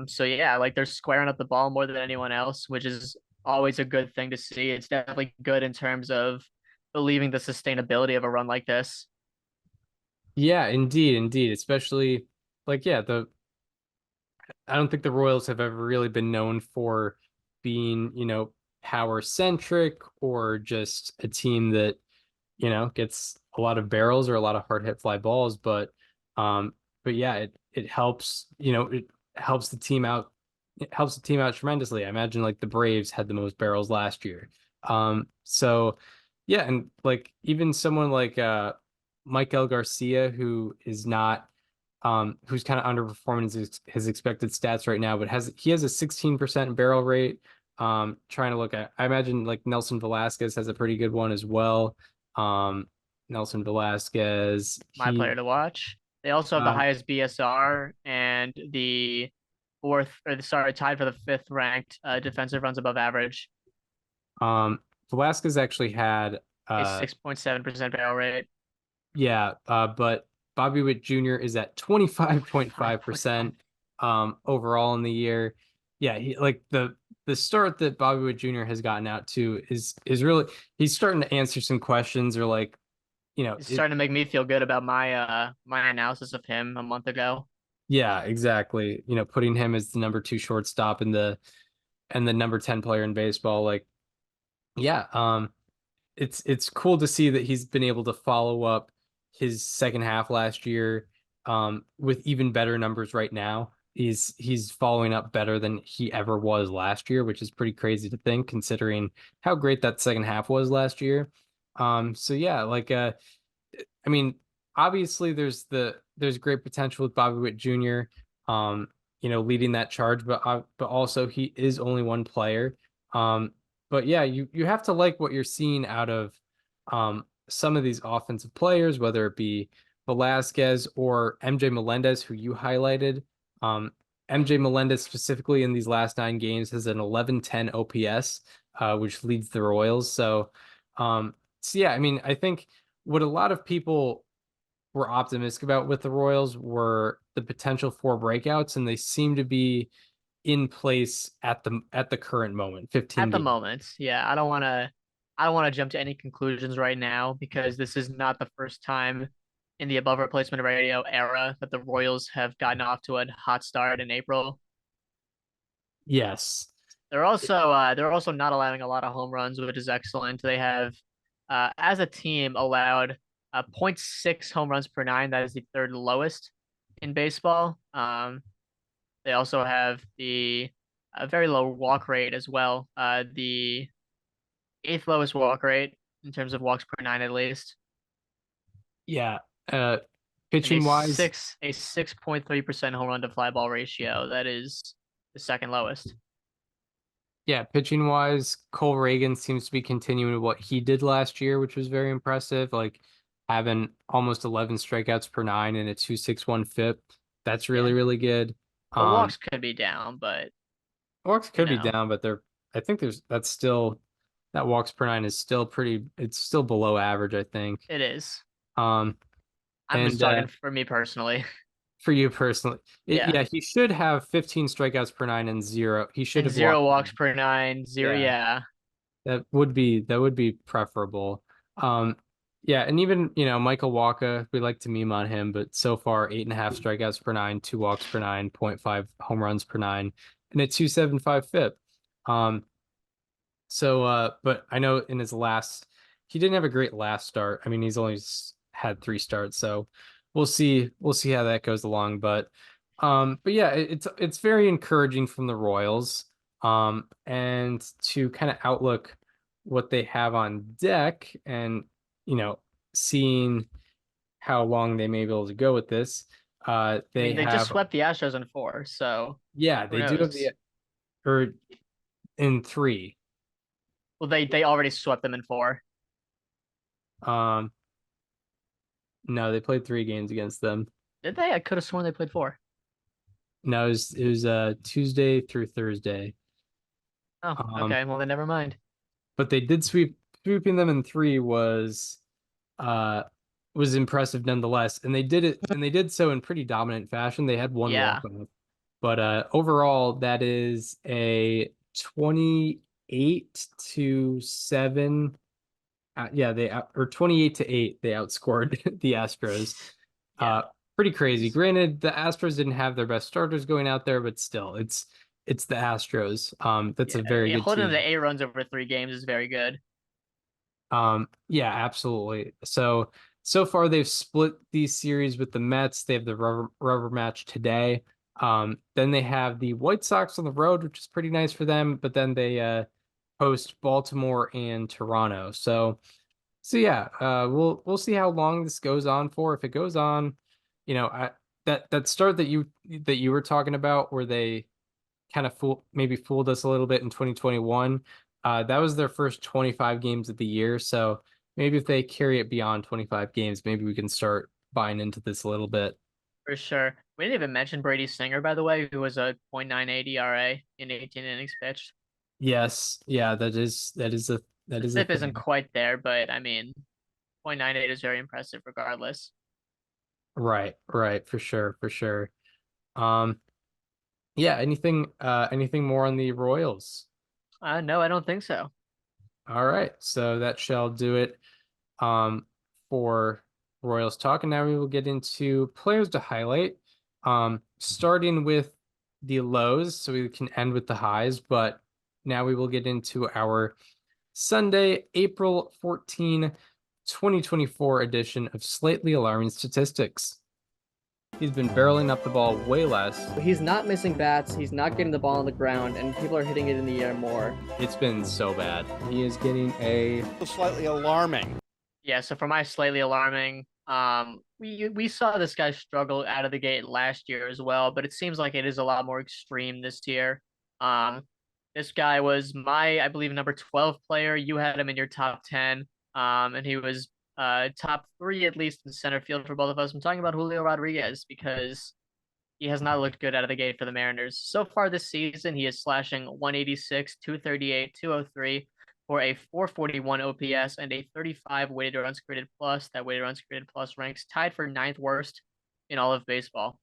So yeah, like they're squaring up the ball more than anyone else, which is always a good thing to see. It's definitely good in terms of believing the sustainability of a run like this. Yeah, indeed. Especially yeah, the I don't think the Royals have ever really been known for being, power centric or just a team that, gets a lot of barrels or a lot of hard hit fly balls. Um, but yeah, it helps, it helps the team out. It helps the team out tremendously. I imagine like the Braves had the most barrels last year. So yeah, and like even someone like Michael Garcia, who is not who's kind of underperforming his expected stats right now, but he has a 16% barrel rate. Trying to look at, I imagine like Nelson Velasquez has a pretty good one as well. Um, Nelson Velasquez, My player he, to watch. They also have the um, highest BSR and the fourth, or sorry, tied for the fifth ranked defensive runs above average, um, Velasquez actually had, a uh, 6.7% barrel rate. yeah, but Bobby Witt Jr. is at 25.5% 5.5. overall in the year. Yeah, he like the start that Bobby Witt Jr. has gotten out to is really he's starting to answer some questions or like, It's it starting to make me feel good about my analysis of him a month ago. yeah, exactly. Putting him as the number 2 shortstop and the number 10 player in baseball, like yeah, it's cool to see that he's been able to follow up his second half last year with even better numbers right now. he's following up better than he ever was last year, which is pretty crazy to think considering how great that second half was last year. So yeah, like I mean, obviously there's great potential with Bobby Witt Jr. Leading that charge, but also he is only one player. But yeah, you have to like what you're seeing out of some of these offensive players, whether it be Velasquez or MJ Melendez, who you highlighted. MJ Melendez specifically in these last 9 games has an 11-10 OPS, which leads the Royals. So yeah, I mean, I think what a lot of people were optimistic about with the Royals were the potential for breakouts, and they seem to be in place at the current moment, 15 At the games. moment, yeah, I don't want to jump to any conclusions right now because this is not the first time in the above replacement radio era that the Royals have gotten off to a hot start in April. Yes. They're also not allowing a lot of home runs, which is excellent. They have, as a team, allowed zero point 0.6 home runs per nine. That is the third lowest in baseball. They also have the very low walk rate as well. The eighth lowest walk rate in terms of walks per nine, at least, Yeah. and a Pitching wise, 6.3% home run to fly ball ratio. That is the second lowest. yeah, pitching wise, Cole Reagan seems to be continuing what he did last year, which was very impressive. Like having almost 11 strikeouts per nine and a 2.61 FIP. That's really, Yeah, really good. the walks could be down, but Walks you could be know, down, but I think that's still that walks per nine is still it's still below average, I think. it is. Um, I'm just and talking for me personally. for you personally, Yeah, yeah, he should have 15 strikeouts per nine and zero. He should and have zero walked. walks per nine, zero. Yeah, Yeah, that would be preferable. Um, yeah, and even Michael Wacha, we like to meme on him, but so far 8.5 strikeouts per nine, 2 walks per nine, 0.5 home runs per nine, and a 2.75 FIP. But I know in his last, he didn't have a great last start. I mean, he's only had 3 starts, so we'll see how that goes along. But yeah, it's very encouraging from the Royals. And to kind of outlook what they have on deck, and seeing how long they may be able to go with this. I They mean they just have, swept the Astros in four, so yeah, who they do have knows? or in 3. Well, they already swept them in four. Um, No, they played 3 games against them. Did they? I could have sworn they played four. No, it was Tuesday through Thursday. Oh, Um, okay. Well, then never mind. but they did sweeping them in 3 uh was impressive nonetheless. And they did so in pretty dominant fashion. They had one walk Yeah, off. But overall, that is a 28-7. Yeah, or 28-8. They outscored the Astros. yeah. Uh, Pretty crazy. Granted, the Astros didn't have their best starters going out there, but still, it's the Astros. That's a very Yeah, good holding them to team. 8 runs over 3 games is very good. Yeah, absolutely. So far they've split these series with the Mets. They have the rubber match today. Then they have the White Sox on the road, which is pretty nice for them. But then they host Baltimore and Toronto. So yeah, we'll see how long this goes on for. If it goes on, that start that you were talking about, where they kind of fooled us a little bit in 2021. That was their first 25 games of the year. So maybe if they carry it beyond 25 games, maybe we can start buying into this a little bit. For sure. We didn't even mention Brady Singer, by the way, who was a .98 ERA in 18 innings pitched. Yes, yeah, that The is a FIP isn't thing. quite there, but I mean, .98 is very impressive regardless. Right, for sure, for sure. Um, yeah, anything more on the Royals? No, I don't think so. All right, so that shall do it for Royals talk. And now we will get into players to highlight. Starting with the lows, so we can end with the highs, but now we will get into our Sunday, April 14, 2024 edition of Slightly Alarming Statistics. He's been barreling up the ball way less. He's not missing bats. He's not getting the ball on the ground, and people are hitting it in the air more. It's been so bad. He is getting a Slightly alarming. Yeah, so for my slightly alarming, we saw this guy struggle out of the gate last year as well, but it seems like it is a lot more extreme this year. This guy was my, I believe, number 12 player. You had him in your top 10, and he was top 3 at least in center field for both of us. I'm talking about Julio Rodriguez because he has not looked good out of the gate for the Mariners. So far this season, he is slashing 186, 238, 203 for a 441 OPS and a 35 weighted runs created plus. That weighted runs created plus ranks tied for 9th worst in all of baseball.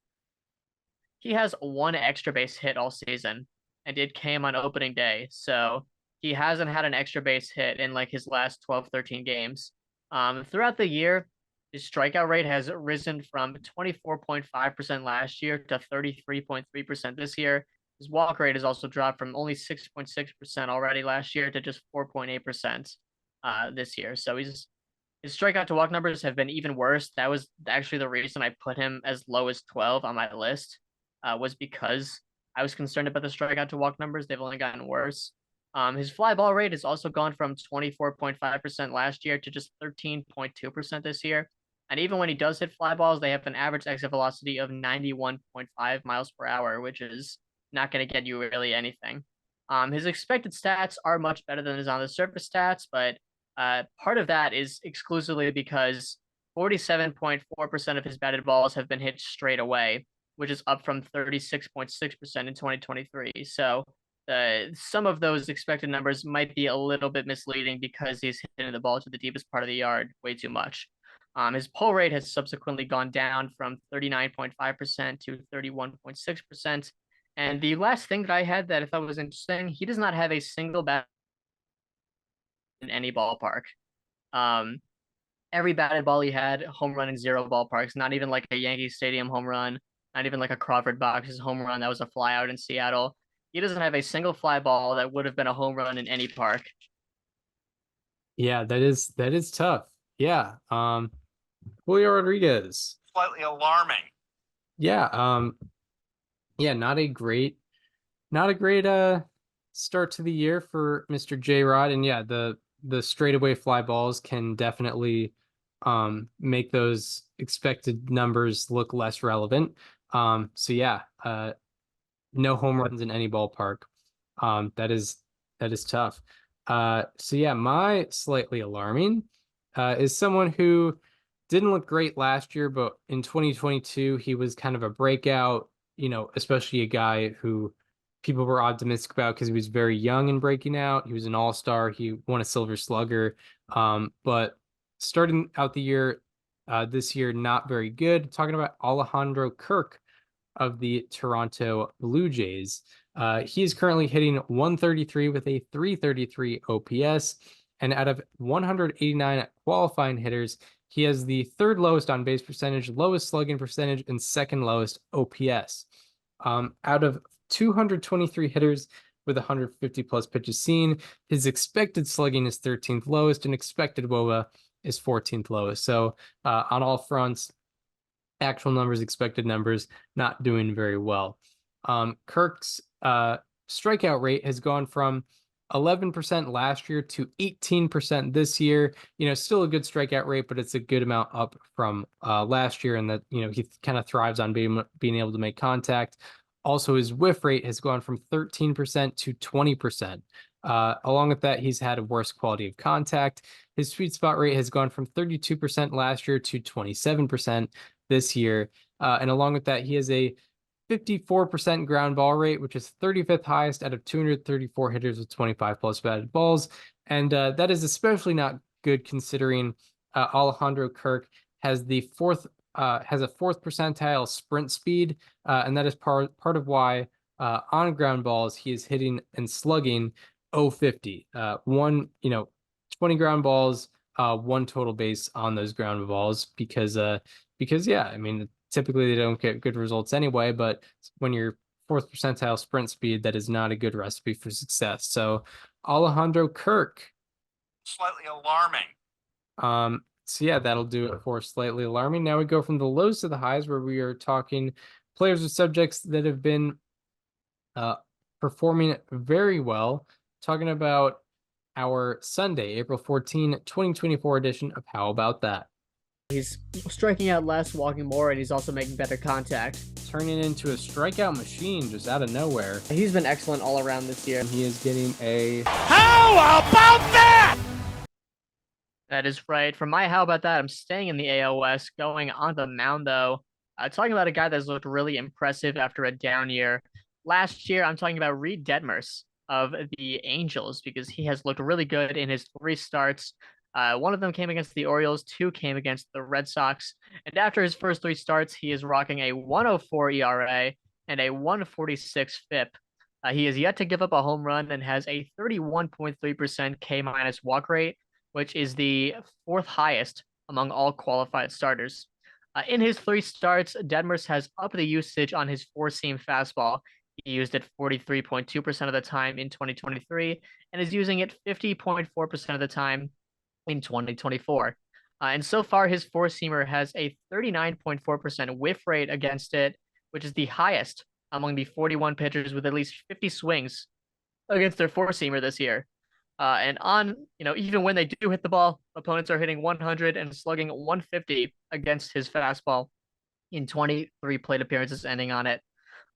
He has 1 extra base hit all season, and it came on opening day. So he hasn't had an extra base hit in like his last 12, 13 games. Throughout the year, his strikeout rate has risen from 24.5% last year to 33.3% this year. His walk rate has also dropped from only 6.6% already last year to just 4.8% this year. So his strikeout to walk numbers have been even worse. That was actually the reason I put him as low as 12 on my list, was because I was concerned about the strikeout to walk numbers. They've only gotten worse. His fly ball rate has also gone from 24.5% last year to just 13.2% this year. And even when he does hit fly balls, they have an average exit velocity of 91.5 miles per hour, which is not going to get you really anything. His expected stats are much better than his on the surface stats, but part of that is exclusively because 47.4% of his batted balls have been hit straight away, which is up from 36.6% in 2023. So some of those expected numbers might be a little bit misleading because he's hitting the ball to the deepest part of the yard way too much. His pull rate has subsequently gone down from 39.5% to 31.6%. And the last thing that I had that I thought was interesting, he does not have a single bat in any ballpark. Every batted ball he had, home run in 0 ballparks, not even like a Yankee Stadium home run, not even like a Crawford Boxes home run that was a fly out in Seattle. He doesn't have a single fly ball that would have been a home run in any park. Yeah, that is tough. Yeah. Julio Rodriguez. Slightly alarming. Yeah, yeah, not a great start to the year for Mr. J Rod. And yeah, the straightaway fly balls can definitely make those expected numbers look less relevant. So yeah, no home runs in any ballpark. That is tough. So yeah, my slightly alarming is someone who didn't look great last year, but in 2022 he was kind of a breakout, especially a guy who people were optimistic about because he was very young and breaking out. He was an all-star. He won a Silver Slugger. But starting out the year, this year, not very good. Talking about Alejandro Kirk of the Toronto Blue Jays. He is currently hitting 133 with a 333 OPS. And out of 189 qualifying hitters, he has the 3rd lowest on base percentage, lowest slugging percentage, and 2nd lowest OPS. Out of 223 hitters with 150 plus pitches seen, his expected slugging is 13th lowest and expected WOBA is 14th lowest. So on all fronts, actual numbers, expected numbers, not doing very well. Kirk's strikeout rate has gone from 11% last year to 18% this year. Still a good strikeout rate, but it's a good amount up from last year, and that he kind of thrives on being able to make contact. Also, his whiff rate has gone from 13% to 20%. Along with that, he's had a worse quality of contact. His sweet spot rate has gone from 32% last year to 27% this year. And along with that, he has a 54% ground ball rate, which is 35th highest out of 234 hitters with 25 plus batted balls. And that is especially not good considering Alejandro Kirk has a 4th percentile sprint speed. And that is part of why on ground balls, he is hitting and slugging 050. 20 ground balls, 1 total base on those ground balls because yeah, I mean, typically they don't get good results anyway, but when you're 4th percentile sprint speed, that is not a good recipe for success. So Alejandro Kirk. Slightly alarming. So yeah, that'll do it for Slightly Alarming. Now we go from the lows to the highs, where we are talking players or subjects that have been performing very well. Talking about our Sunday, April 14, 2024 edition of How About That? He's striking out less, walking more, and he's also making better contact. Turning into a strikeout machine just out of nowhere. He's been excellent all around this year. He is getting a... How about that? That is right. For my how about that, I'm staying in the AL West, going on the mound though. Talking about a guy that's looked really impressive after a down year. Last year, I'm talking about Reed Detmers of the Angels because he has looked really good in his 3 starts. One of them came against the Orioles, 2 came against the Red Sox. And after his first 3 starts, he is rocking a 104 ERA and a 146 FIP. He has yet to give up a home run and has a 31.3% K- walk rate, which is the 4th highest among all qualified starters. In his 3 starts, Detmers has upped the usage on his 4-seam fastball. He used it 43.2% of the time in 2023 and is using it 50.4% of the time in 2024. And so far, his 4-seamer has a 39.4% whiff rate against it, which is the highest among the 41 pitchers with at least 50 swings against their 4-seamer this year. And on, even when they do hit the ball, opponents are hitting 100 and slugging 150 against his fastball in 23 plate appearances ending on it.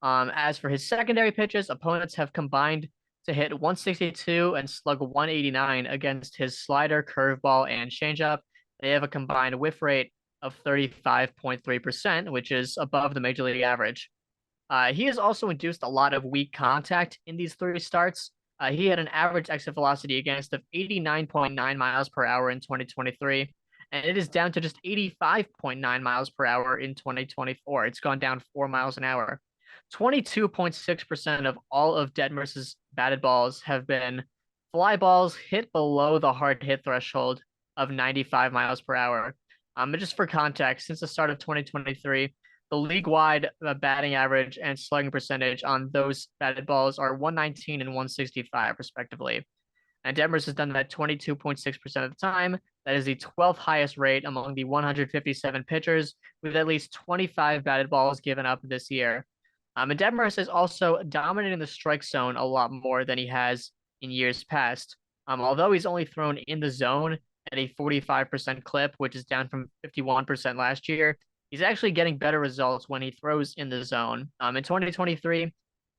As for his secondary pitches, opponents have combined to hit 162 and slug 189 against his slider, curveball, and changeup. They have a combined whiff rate of 35.3%, which is above the major league average. He has also induced a lot of weak contact in these 3 starts. He had an average exit velocity against of 89.9 miles per hour in 2023, and it is down to just 85.9 miles per hour in 2024. It's gone down 4 miles an hour. 22.6% of all of Detmers' batted balls have been fly balls hit below the hard hit threshold of 95 miles per hour. But just for context, since the start of 2023, the league-wide batting average and slugging percentage on those batted balls are 119 and 165, respectively. And Detmers has done that 22.6% of the time. That is the 12th highest rate among the 157 pitchers, with at least 25 batted balls given up this year. And Detmers is also dominating the strike zone a lot more than he has in years past. Although he's only thrown in the zone at a 45% clip, which is down from 51% last year, he's actually getting better results when he throws in the zone. In 2023,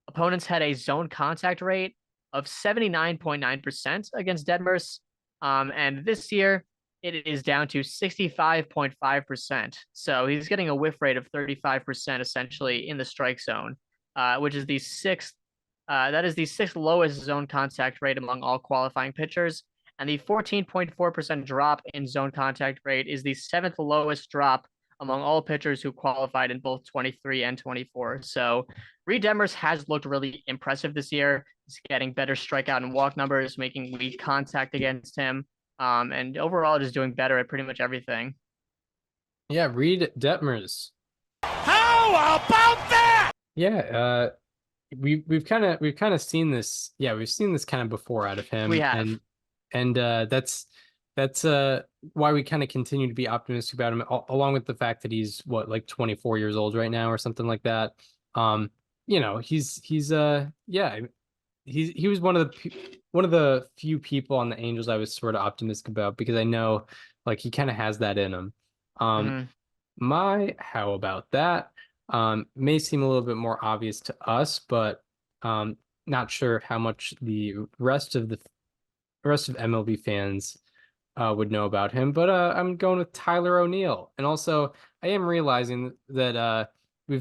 opponents had a zone contact rate of 79.9% against Detmers. And this year, it is down to 65.5%. So he's getting a whiff rate of 35% essentially in the strike zone, which is the 6th. That is the 6th lowest zone contact rate among all qualifying pitchers. And the 14.4% drop in zone contact rate is the 7th lowest drop among all pitchers who qualified in both 23 and 24. So Reed Detmers has looked really impressive this year. He's getting better strikeout and walk numbers, making weak contact against him. And overall just doing better at pretty much everything. Yeah, Reed Detmers. How about that? Yeah, we've kind of seen this. Yeah, we've seen this kind of before out of him. We have. And that's why we kind of continue to be optimistic about him, along with the fact that he's like 24 years old right now or something like that. He was one of the few people on the Angels I was sort of optimistic about, because I know like he kind of has that in him. My how about that may seem a little bit more obvious to us, but not sure how much the rest of MLB fans would know about him. But I'm going with Tyler O'Neill. And also I am realizing that we're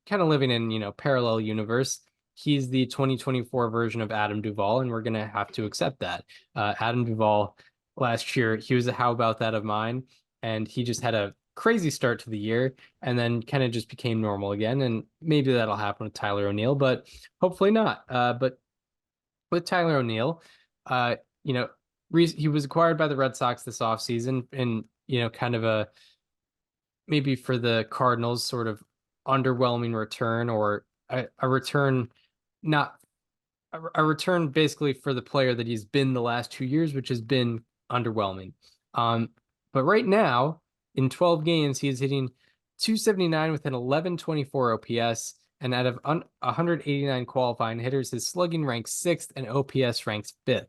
kind of living in, parallel universe. He's the 2024 version of Adam Duvall, and we're going to have to accept that. Adam Duvall last year, he was a how about that of mine, and he just had a crazy start to the year and then kind of just became normal again. And maybe that'll happen with Tyler O'Neill, but hopefully not. But with Tyler O'Neill, he was acquired by the Red Sox this offseason, and, kind of a maybe for the Cardinals sort of underwhelming return, or a return basically for the player that he's been the last 2 years, which has been underwhelming. But right now, in 12 games, he is hitting 279 with an 1124 OPS. And out of 189 qualifying hitters, his slugging ranks 6th and OPS ranks 5th.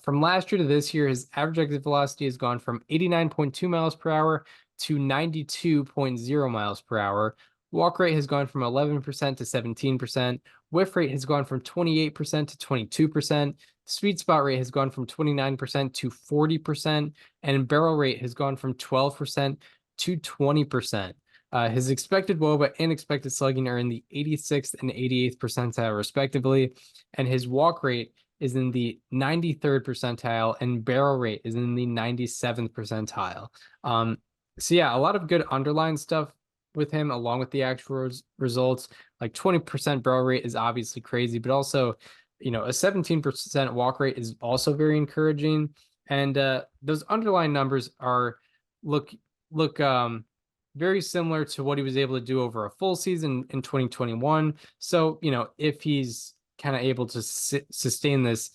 From last year to this year, his average exit velocity has gone from 89.2 miles per hour to 92.0 miles per hour. Walk rate has gone from 11% to 17%. Whiff rate has gone from 28% to 22%. Sweet spot rate has gone from 29% to 40%. And barrel rate has gone from 12% to 20%. His expected WOBA and expected slugging are in the 86th and 88th percentile, respectively. And his walk rate is in the 93rd percentile, and barrel rate is in the 97th percentile. So yeah, a lot of good underlying stuff with him, along with the actual results. Like 20% barrel rate is obviously crazy, but also, you know, a 17% walk rate is also very encouraging. And those underlying numbers are look very similar to what he was able to do over a full season in 2021. So, you know, if he's kind of able to sustain this,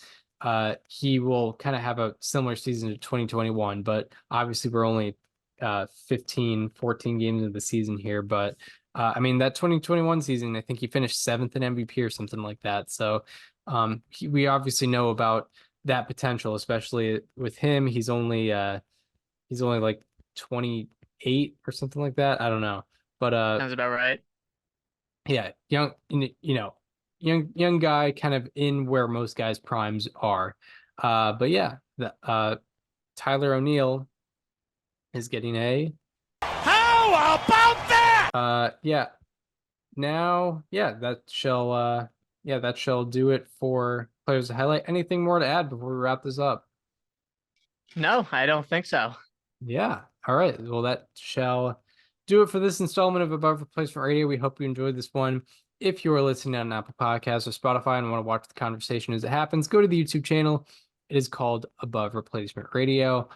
he will kind of have a similar season to 2021. But obviously, we're only 14 games into the season here. But I mean, that 2021 season, I think he finished 7th in MVP or something like that. So we obviously know about that potential, especially with him. He's only like 28 or something like that. I don't know, but Sounds about right. yeah, young, you know, young guy, kind of in where most guys' primes are. But yeah, the Tyler O'Neill is getting a. How about that? Yeah. Now, that shall do it for players to highlight. Anything more to add before we wrap this up? No, I don't think so. Yeah. All right. Well, that shall do it for this installment of Above Replacement Radio. We hope you enjoyed this one. If you are listening on Apple Podcasts or Spotify and want to watch the conversation as it happens, go to the YouTube channel. It is called Above Replacement Radio.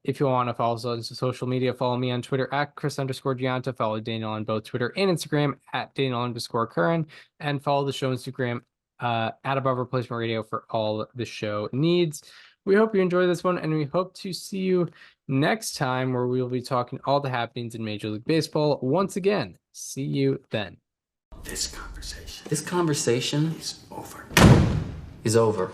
If you want to follow us on social media, follow me on Twitter at Chris_Gianta. Follow Daniel on both Twitter and Instagram at Daniel_Curran. And follow the show Instagram at Above Replacement Radio for all the show needs. We hope you enjoy this one, and we hope to see you next time, where we will be talking all the happenings in Major League Baseball once again. See you then. This conversation is over.